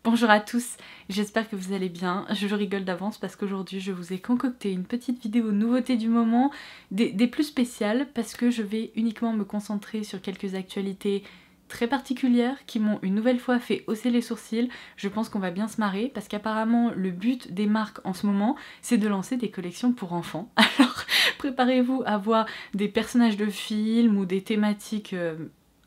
Bonjour à tous, j'espère que vous allez bien. Je rigole d'avance parce qu'aujourd'hui je vous ai concocté une petite vidéo nouveauté du moment, des plus spéciales parce que je vais uniquement me concentrer sur quelques actualités très particulières qui m'ont une nouvelle fois fait hausser les sourcils. Je pense qu'on va bien se marrer parce qu'apparemment le but des marques en ce moment c'est de lancer des collections pour enfants. Alors préparez-vous à voir des personnages de films ou des thématiques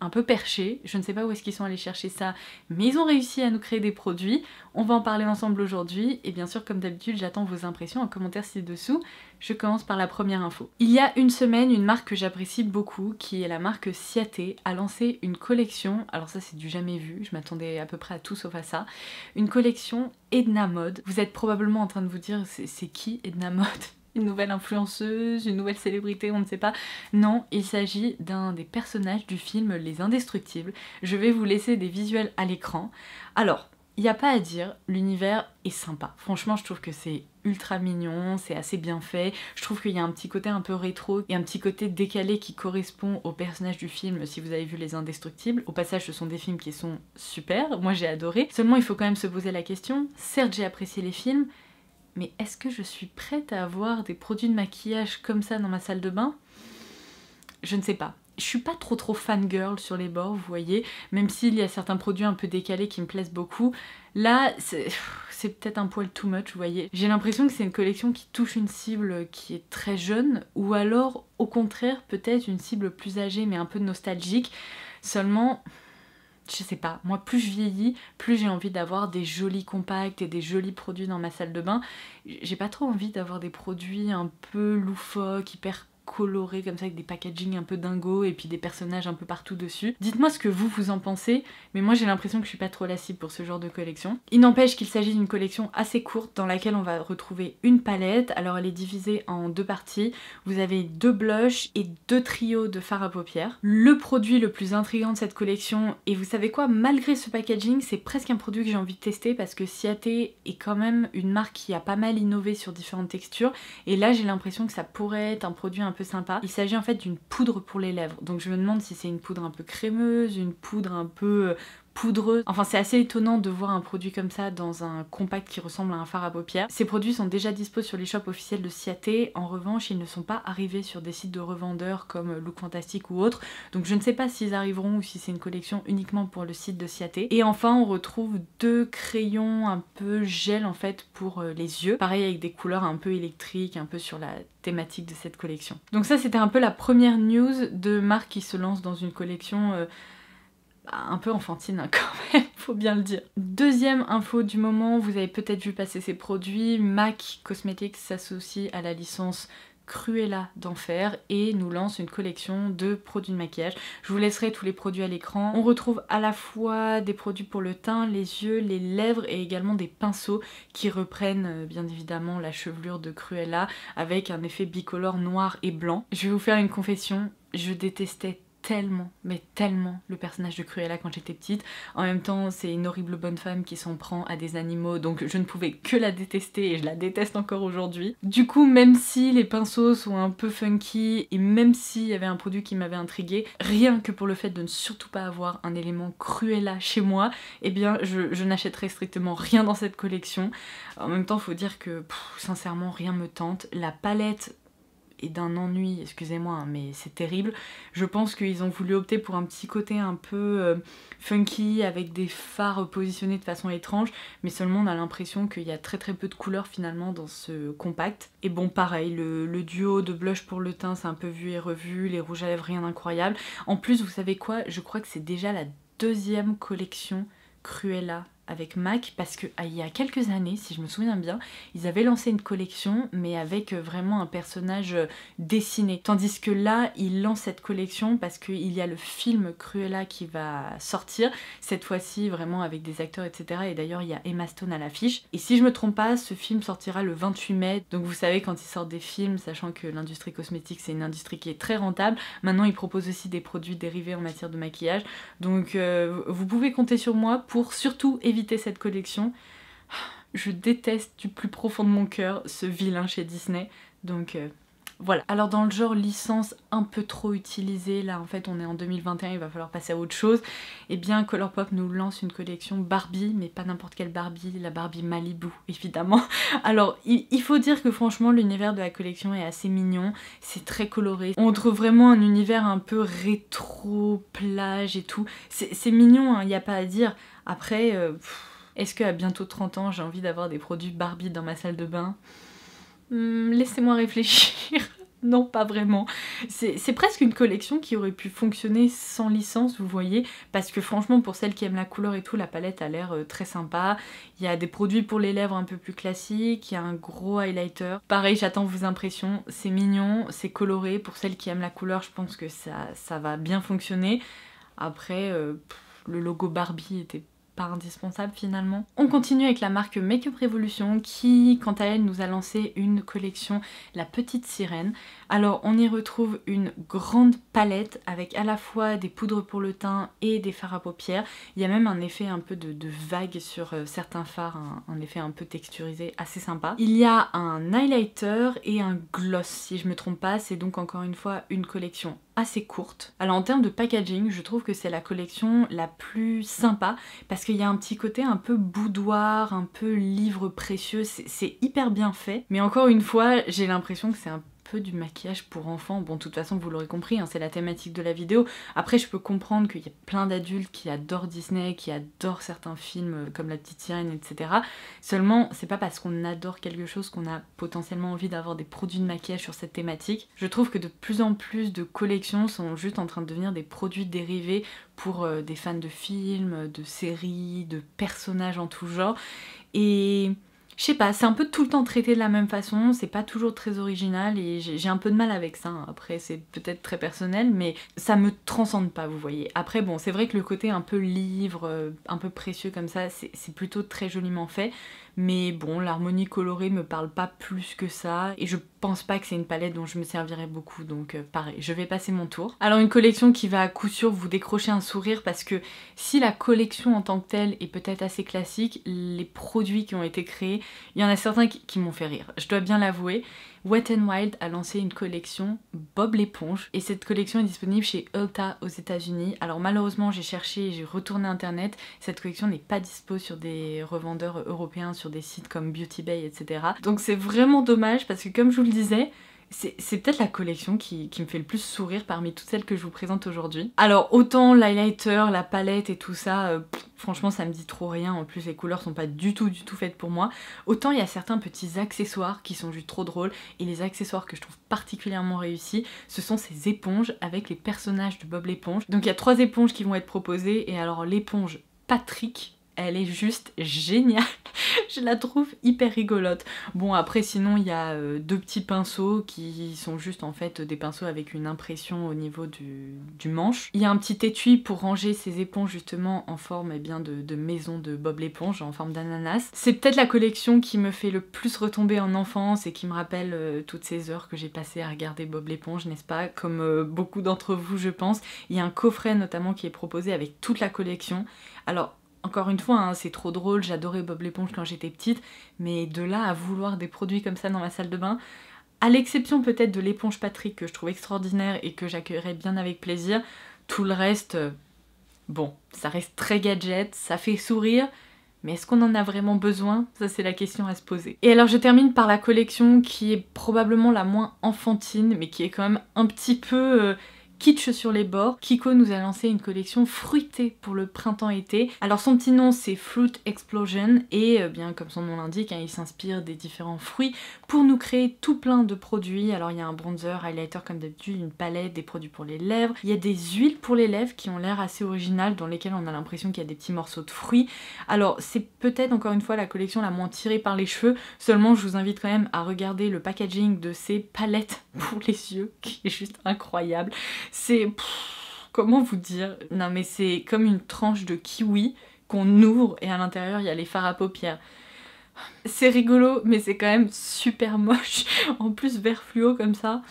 un peu perchés. Je ne sais pas où est-ce qu'ils sont allés chercher ça, mais ils ont réussi à nous créer des produits. On va en parler ensemble aujourd'hui et bien sûr comme d'habitude j'attends vos impressions en commentaire ci-dessous. Je commence par la première info. Il y a une semaine, une marque que j'apprécie beaucoup, qui est la marque Ciaté, a lancé une collection, alors ça c'est du jamais vu, je m'attendais à peu près à tout sauf à ça, une collection Edna Mode. Vous êtes probablement en train de vous dire c'est qui Edna Mode ? Une nouvelle influenceuse, une nouvelle célébrité, on ne sait pas. Non, il s'agit d'un des personnages du film Les Indestructibles. Je vais vous laisser des visuels à l'écran. Alors, il n'y a pas à dire, l'univers est sympa. Franchement, je trouve que c'est ultra mignon, c'est assez bien fait. Je trouve qu'il y a un petit côté un peu rétro et un petit côté décalé qui correspond au personnage du film si vous avez vu Les Indestructibles. Au passage, ce sont des films qui sont super, moi j'ai adoré. Seulement, il faut quand même se poser la question, certes j'ai apprécié les films, mais est-ce que je suis prête à avoir des produits de maquillage comme ça dans ma salle de bain? Je ne sais pas. Je suis pas trop fangirl sur les bords, vous voyez, même s'il y a certains produits un peu décalés qui me plaisent beaucoup. Là, c'est peut-être un poil too much, vous voyez. J'ai l'impression que c'est une collection qui touche une cible qui est très jeune, ou alors, au contraire, peut-être une cible plus âgée mais un peu nostalgique. Seulement, je sais pas, moi plus je vieillis, plus j'ai envie d'avoir des jolis compacts et des jolis produits dans ma salle de bain. J'ai pas trop envie d'avoir des produits un peu loufoques, hyper colorés comme ça avec des packaging un peu dingo et puis des personnages un peu partout dessus. Dites-moi ce que vous en pensez, mais moi j'ai l'impression que je suis pas trop la cible pour ce genre de collection. Il n'empêche qu'il s'agit d'une collection assez courte dans laquelle on va retrouver une palette. Alors elle est divisée en deux parties. Vous avez 2 blushs et 2 trios de fards à paupières. Le produit le plus intriguant de cette collection, et vous savez quoi, malgré ce packaging, c'est presque un produit que j'ai envie de tester parce que Ciaté est quand même une marque qui a pas mal innové sur différentes textures et là j'ai l'impression que ça pourrait être un produit un peu sympa. Il s'agit en fait d'une poudre pour les lèvres, donc je me demande si c'est une poudre un peu crémeuse, une poudre un peu poudreuse. Enfin c'est assez étonnant de voir un produit comme ça dans un compact qui ressemble à un fard à paupières. Ces produits sont déjà dispo sur les shops officiels de Ciaté, en revanche ils ne sont pas arrivés sur des sites de revendeurs comme Look Fantastic ou autres, donc je ne sais pas s'ils arriveront ou si c'est une collection uniquement pour le site de Ciaté. Et enfin on retrouve 2 crayons un peu gel en fait pour les yeux, pareil avec des couleurs un peu électriques, un peu sur la thématique de cette collection. Donc ça c'était un peu la première news de marque qui se lance dans une collection un peu enfantine hein, quand même, faut bien le dire. Deuxième info du moment, vous avez peut-être vu passer ces produits, MAC Cosmetics s'associe à la licence Cruella d'Enfer et nous lance une collection de produits de maquillage. Je vous laisserai tous les produits à l'écran. On retrouve à la fois des produits pour le teint, les yeux, les lèvres et également des pinceaux qui reprennent bien évidemment la chevelure de Cruella avec un effet bicolore noir et blanc. Je vais vous faire une confession, je détestais tellement, mais tellement le personnage de Cruella quand j'étais petite. En même temps, c'est une horrible bonne femme qui s'en prend à des animaux, donc je ne pouvais que la détester et je la déteste encore aujourd'hui. Du coup, même si les pinceaux sont un peu funky et même s'il y avait un produit qui m'avait intriguée, rien que pour le fait de ne surtout pas avoir un élément Cruella chez moi, eh bien je n'achèterai strictement rien dans cette collection. En même temps, faut dire que sincèrement, rien me tente. La palette et d'un ennui, excusez-moi, hein, mais c'est terrible. Je pense qu'ils ont voulu opter pour un petit côté un peu funky, avec des fards positionnés de façon étrange, mais seulement on a l'impression qu'il y a très peu de couleurs finalement dans ce compact. Et bon pareil, le duo de blush pour le teint c'est un peu vu et revu, les rouges à lèvres rien d'incroyable. En plus vous savez quoi, je crois que c'est déjà la 2e collection Cruella avec MAC parce que il y a quelques années, si je me souviens bien, ils avaient lancé une collection mais avec vraiment un personnage dessiné. Tandis que là, ils lancent cette collection parce qu'il y a le film Cruella qui va sortir, cette fois-ci vraiment avec des acteurs etc. Et d'ailleurs il y a Emma Stone à l'affiche. Et si je me trompe pas, ce film sortira le 28 mai. Donc vous savez quand ils sortent des films, sachant que l'industrie cosmétique c'est une industrie qui est très rentable, maintenant ils proposent aussi des produits dérivés en matière de maquillage. Donc vous pouvez compter sur moi pour surtout éviter cette collection. Je déteste du plus profond de mon cœur ce vilain chez Disney, donc Voilà. Alors dans le genre licence un peu trop utilisée, là en fait on est en 2021, il va falloir passer à autre chose, et bien Colourpop nous lance une collection Barbie, mais pas n'importe quelle Barbie, la Barbie Malibu évidemment. Alors il faut dire que franchement l'univers de la collection est assez mignon, c'est très coloré, on trouve vraiment un univers un peu rétro, plage et tout, c'est mignon, hein, y a pas à dire. Après, est-ce qu'à bientôt 30 ans j'ai envie d'avoir des produits Barbie dans ma salle de bain? Laissez-moi réfléchir. Non, pas vraiment. C'est presque une collection qui aurait pu fonctionner sans licence, vous voyez, parce que franchement, pour celles qui aiment la couleur et tout, la palette a l'air très sympa. Il y a des produits pour les lèvres un peu plus classiques, il y a un gros highlighter. Pareil, j'attends vos impressions, c'est mignon, c'est coloré. Pour celles qui aiment la couleur, je pense que ça va bien fonctionner. Après, le logo Barbie était pas indispensable finalement. On continue avec la marque Makeup Revolution qui, quant à elle, nous a lancé une collection La Petite Sirène. Alors on y retrouve une grande palette avec à la fois des poudres pour le teint et des fards à paupières. Il y a même un effet un peu de vague sur certains fards, un effet un peu texturisé assez sympa. Il y a un highlighter et un gloss si je me trompe pas, c'est donc encore une fois une collection assez courte. Alors en termes de packaging, je trouve que c'est la collection la plus sympa parce qu'il y a un petit côté un peu boudoir, un peu livre précieux, c'est hyper bien fait. Mais encore une fois, j'ai l'impression que c'est un peu du maquillage pour enfants. Bon, de toute façon, vous l'aurez compris, hein, c'est la thématique de la vidéo. Après, je peux comprendre qu'il y a plein d'adultes qui adorent Disney, qui adorent certains films comme La Petite Sirène, etc. Seulement, c'est pas parce qu'on adore quelque chose qu'on a potentiellement envie d'avoir des produits de maquillage sur cette thématique. Je trouve que de plus en plus de collections sont juste en train de devenir des produits dérivés pour des fans de films, de séries, de personnages en tout genre. Et je sais pas, c'est un peu tout le temps traité de la même façon, c'est pas toujours très original et j'ai un peu de mal avec ça. Après c'est peut-être très personnel, mais ça me transcende pas, vous voyez. Après bon, c'est vrai que le côté un peu livre, un peu précieux comme ça, c'est plutôt très joliment fait. Mais bon, l'harmonie colorée me parle pas plus que ça et je pense pas que c'est une palette dont je me servirais beaucoup, donc pareil, je vais passer mon tour. Alors une collection qui va à coup sûr vous décrocher un sourire parce que si la collection en tant que telle est peut-être assez classique, les produits qui ont été créés, il y en a certains qui m'ont fait rire, je dois bien l'avouer. Wet n Wild a lancé une collection Bob l'éponge et cette collection est disponible chez Ulta aux États-Unis. Alors malheureusement j'ai cherché, j'ai retourné internet, cette collection n'est pas dispo sur des revendeurs européens, sur des sites comme Beauty Bay, etc. Donc c'est vraiment dommage parce que comme je vous le disais, c'est peut-être la collection qui me fait le plus sourire parmi toutes celles que je vous présente aujourd'hui. Alors autant l'highlighter, la palette et tout ça, franchement ça me dit trop rien, en plus les couleurs sont pas du tout faites pour moi. Autant il y a certains petits accessoires qui sont juste trop drôles, et les accessoires que je trouve particulièrement réussis, ce sont ces éponges avec les personnages de Bob l'éponge. Donc il y a 3 éponges qui vont être proposées, et alors l'éponge Patrick, elle est juste géniale, je la trouve hyper rigolote. Bon après sinon il y a 2 petits pinceaux qui sont juste en fait des pinceaux avec une impression au niveau du manche. Il y a un petit étui pour ranger ces éponges justement en forme de maison de Bob l'éponge, en forme d'ananas. C'est peut-être la collection qui me fait le plus retomber en enfance et qui me rappelle toutes ces heures que j'ai passées à regarder Bob l'éponge, n'est-ce pas? Comme beaucoup d'entre vous je pense. Il y a un coffret notamment qui est proposé avec toute la collection. Alors encore une fois, hein, c'est trop drôle, j'adorais Bob l'éponge quand j'étais petite, mais de là à vouloir des produits comme ça dans ma salle de bain, à l'exception peut-être de l'éponge Patrick que je trouve extraordinaire et que j'accueillerais bien avec plaisir, tout le reste, bon, ça reste très gadget, ça fait sourire, mais est-ce qu'on en a vraiment besoin? Ça c'est la question à se poser. Et alors je termine par la collection qui est probablement la moins enfantine, mais qui est quand même un petit peu kitsch sur les bords. Kiko nous a lancé une collection fruitée pour le printemps-été. Alors son petit nom c'est Fruit Explosion et bien comme son nom l'indique, hein, il s'inspire des différents fruits pour nous créer tout plein de produits. Alors il y a un bronzer, highlighter comme d'habitude, une palette, des produits pour les lèvres. Il y a des huiles pour les lèvres qui ont l'air assez originales, dans lesquelles on a l'impression qu'il y a des petits morceaux de fruits. Alors c'est peut-être encore une fois la collection la moins tirée par les cheveux, seulement je vous invite quand même à regarder le packaging de ces palettes pour les yeux qui est juste incroyable. C'est... comment vous dire? Non mais c'est comme une tranche de kiwi qu'on ouvre et à l'intérieur il y a les fards à paupières. C'est rigolo mais c'est quand même super moche. En plus vert fluo comme ça.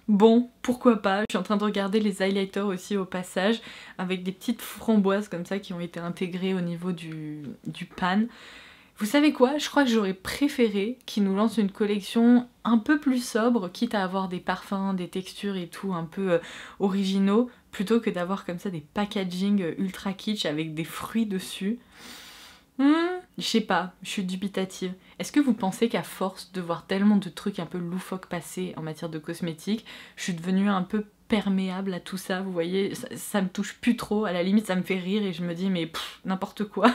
Bon, pourquoi pas. Je suis en train de regarder les highlighters aussi au passage avec des petites framboises comme ça qui ont été intégrées au niveau du pan. Vous savez quoi? Je crois que j'aurais préféré qu'ils nous lancent une collection un peu plus sobre, quitte à avoir des parfums, des textures et tout un peu originaux, plutôt que d'avoir comme ça des packaging ultra kitsch avec des fruits dessus. Je sais pas, je suis dubitative. Est-ce que vous pensez qu'à force de voir tellement de trucs un peu loufoques passer en matière de cosmétiques, je suis devenue un peu perméable à tout ça, vous voyez, ça me touche plus trop, à la limite ça me fait rire et je me dis mais n'importe quoi.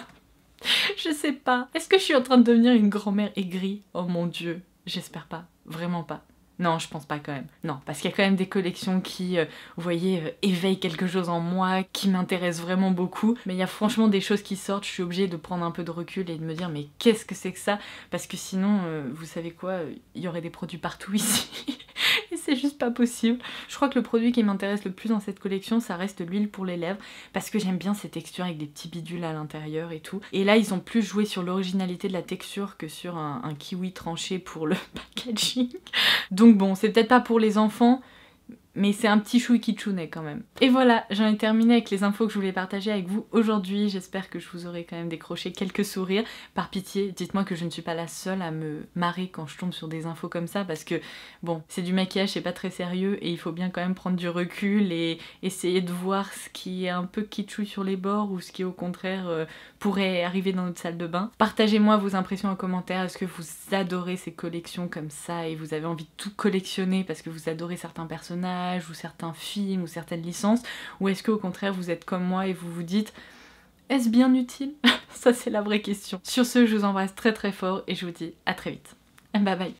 Je sais pas. Est-ce que je suis en train de devenir une grand-mère aigrie? Oh mon dieu, j'espère pas, vraiment pas. Non, je pense pas quand même. Non, parce qu'il y a quand même des collections qui, vous voyez, éveillent quelque chose en moi, qui m'intéressent vraiment beaucoup. Mais il y a franchement des choses qui sortent, je suis obligée de prendre un peu de recul et de me dire mais qu'est-ce que c'est que ça? Parce que sinon, vous savez quoi, il y aurait des produits partout ici. Et c'est juste pas possible. Je crois que le produit qui m'intéresse le plus dans cette collection, ça reste l'huile pour les lèvres, parce que j'aime bien ces textures avec des petits bidules à l'intérieur et tout. Et là, ils ont plus joué sur l'originalité de la texture que sur un kiwi tranché pour le packaging. Donc bon, c'est peut-être pas pour les enfants, mais c'est un petit chouï kitschounet quand même. Et voilà, j'en ai terminé avec les infos que je voulais partager avec vous aujourd'hui. J'espère que je vous aurai quand même décroché quelques sourires. Par pitié, dites-moi que je ne suis pas la seule à me marrer quand je tombe sur des infos comme ça, parce que bon, c'est du maquillage, c'est pas très sérieux, et il faut bien quand même prendre du recul et essayer de voir ce qui est un peu kitschouille sur les bords, ou ce qui au contraire pourrait arriver dans notre salle de bain. Partagez-moi vos impressions en commentaire. Est-ce que vous adorez ces collections comme ça, et vous avez envie de tout collectionner parce que vous adorez certains personnages, ou certains films, ou certaines licences, ou est-ce qu'au contraire vous êtes comme moi et vous vous dites est-ce bien utile? Ça c'est la vraie question. Sur ce, je vous embrasse très très fort et je vous dis à très vite. Bye bye.